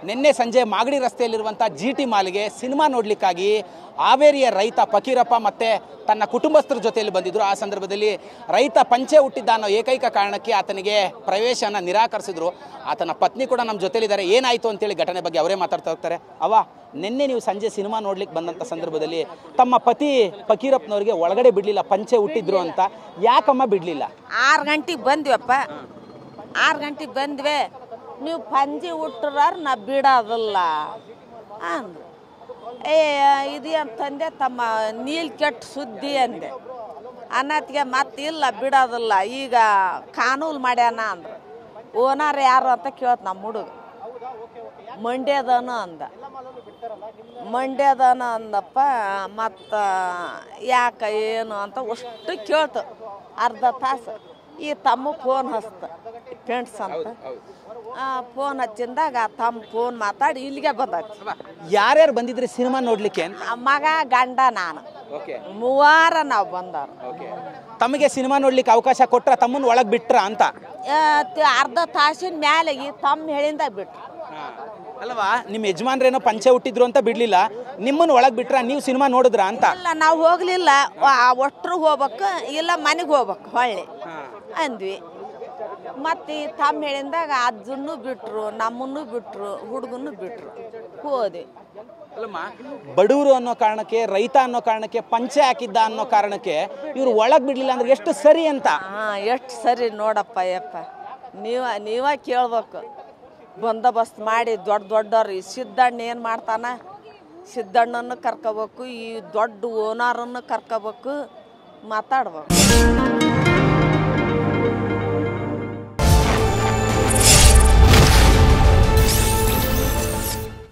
ನಿನ್ನೆ ಸಂಜೆ Magadi ರಸ್ತೆಯಲ್ಲಿರುವಂಥ GT ಮಾಲ್ಗೆ cinema ನೋಡಲಿಕ್ಕಾಗಿ ಹಾವೇರಿಯ ರೈತ ಫಕೀರಪ್ಪ ಮತ್ತು ತನ್ನ ಕುಟುಂಬಸ್ಥರ ಜೊತೆಯಲ್ಲಿ ಬಂದಿದ್ದರು. ಆ ಸಂದರ್ಭದಲ್ಲಿ ರೈತ ಪಂಚೆ ಹುಟ್ಟಿದ್ದ ಅನ್ನೋ ಏಕೈಕ ಕಾರಣಕ್ಕೆ ಆತನಿಗೆ ಪ್ರವೇಶನ ನಿರಾಕರಿಸಿದ್ರು. ಆತನ ಪತ್ನಿ ಕೂಡ ನಮ್ಮ ಜೊತೆಲಿದ್ದಾರೆ. ಏನಾಯಿತು ಅಂತೇಳಿ ಘಟನೆ ಬಗ್ಗೆ ಅವರೇ ಮಾತಾಡ್ತಾ ಹೋಗ್ತಾರೆ. ನಿನ್ನೆ ನೀವು ಸಂಜೆ ಸಿನಿಮಾ ನೋಡ್ಲಿಕ್ಕೆ ಬಂದಂಥ ಸಂದರ್ಭದಲ್ಲಿ ತಮ್ಮ ಪತಿ ಫಕೀರಪ್ಪನವ್ರಿಗೆ ಒಳಗಡೆ ಬಿಡಲಿಲ್ಲ, ಪಂಚೆ ಹುಟ್ಟಿದ್ರು ಅಂತ. ಯಾಕಮ್ಮ ಬಿಡಲಿಲ್ಲ? 6 ಗಂಟೆಗೆ ಬಂದ್ವಪ್ಪ, 6 ಗಂಟೆಗೆ ಬಂದ್ವಿ. ನೀವು ಪಂಜಿ ಹುಟ್ಟರ ನಾ ಬಿಡೋದಿಲ್ಲ ಅಂದ್ರು. ಇದು ಅಂತಂದೆ, ತಮ್ಮ ನೀಲ್ ಕೆಟ್ಟ ಸುದ್ದಿ ಅಂದೆ. ಅನ್ನತ್ಗೆ ಮತ್ತಿಲ್ಲ ಬಿಡೋದಿಲ್ಲ, ಈಗ ಕಾನೂನು ಮಾಡ್ಯಾನ ಅಂದ್ರು. ಓನರ್ ಯಾರು ಅಂತ ಕೇಳ್ತ ನಮ್ಮ ಹುಡುಗ. ಮಂಡ್ಯದನು ಅಂದ. ಮಂಡ್ಯದನ ಅಂದಪ್ಪ. ಮತ್ತು ಯಾಕೆ ಏನು ಅಂತ ಅಷ್ಟು ಕೇಳ್ತು. ಅರ್ಧ ತಾಸು ಈ ತಮ್ಮ ಫೋನ್ ಹಚ್ತ, ಫ್ರೆಂಡ್ಸ್ ಅಂತ ಫೋನ್ ಹಚ್ಚಿಂದಾಗ ತಮ್ಮ ಫೋನ್ ಮಾತಾಡಿ ಇಲ್ಲಿಗೆ ಬಂದೈತಿ. ಯಾರ್ಯಾರು ಬಂದಿದ್ರಿ ಸಿನಿಮಾ ನೋಡ್ಲಿಕ್ಕೆ? ಮಗ, ಗಂಡ, ನಾನು, ಮೂವಾರ ನಾವು ಬಂದವ್ರು. ತಮಗೆ ಸಿನಿಮಾ ನೋಡ್ಲಿಕ್ಕೆ ಅವಕಾಶ ಕೊಟ್ರ, ತಮ್ಮನ್ನ ಒಳಗೆ ಬಿಟ್ರ ಅಂತ? ಅರ್ಧ ತಾಸಿನ ಮೇಲೆ ಈ ತಮ್ಮ ಹೇಳಿಂದ ಬಿಟ್ರು. ಅಲ್ವಾ, ನಿಮ್ಮ ಯಜಮಾನ್ರೇನೋ ಪಂಚೆ ಹುಟ್ಟಿದ್ರು ಅಂತ ಬಿಡ್ಲಿಲ್ಲ, ನಿಮ್ಮನ್ನ ಒಳಗೆ ಬಿಟ್ರ, ನೀವು ಸಿನಿಮಾ ನೋಡಿದ್ರ ಅಂತ? ಇಲ್ಲ, ನಾವು ಹೋಗ್ಲಿಲ್ಲ. ಒಟ್ಟರು ಹೋಗ್ಬೇಕು, ಇಲ್ಲ ಮನೆಗೆ ಹೋಗ್ಬೇಕು ಹೊಳ್ಳಿ ಅಂದ್ವಿ. ಮತ್ತು ತಮ್ಮ ಹೇಳಿದಾಗ ಅಜ್ಜನ್ನು ಬಿಟ್ರು, ನಮ್ಮನ್ನು ಬಿಟ್ರು, ಹುಡುಗನ್ನು ಬಿಟ್ರು, ಹೋದ್ವಿ. ಅಲ್ಲಮ್ಮ, ಬಡವರು ಅನ್ನೋ ಕಾರಣಕ್ಕೆ, ರೈತ ಅನ್ನೋ ಕಾರಣಕ್ಕೆ, ಪಂಚೆ ಹಾಕಿದ್ದ ಅನ್ನೋ ಕಾರಣಕ್ಕೆ ಇವ್ರು ಒಳಗೆ ಬಿಡ್ಲಿಲ್ಲ ಅಂದ್ರೆ ಎಷ್ಟು ಸರಿ ಅಂತ? ಎಷ್ಟು ಸರಿ ನೋಡಪ್ಪ. ಯಪ್ಪ, ನೀವ ಕೇಳ್ಬೇಕು. ಬಂದೋಬಸ್ತ್ ಮಾಡಿ ದೊಡ್ಡವ್ರು. ಈ ಸಿದ್ದಣ್ಣ ಏನು ಮಾಡ್ತಾನ, ಸಿದ್ದಣ್ಣನ್ನು ಕರ್ಕೋಬೇಕು, ಈ ದೊಡ್ಡ ಓನರನ್ನು ಕರ್ಕೋಬೇಕು, ಮಾತಾಡ್ಬೇಕು.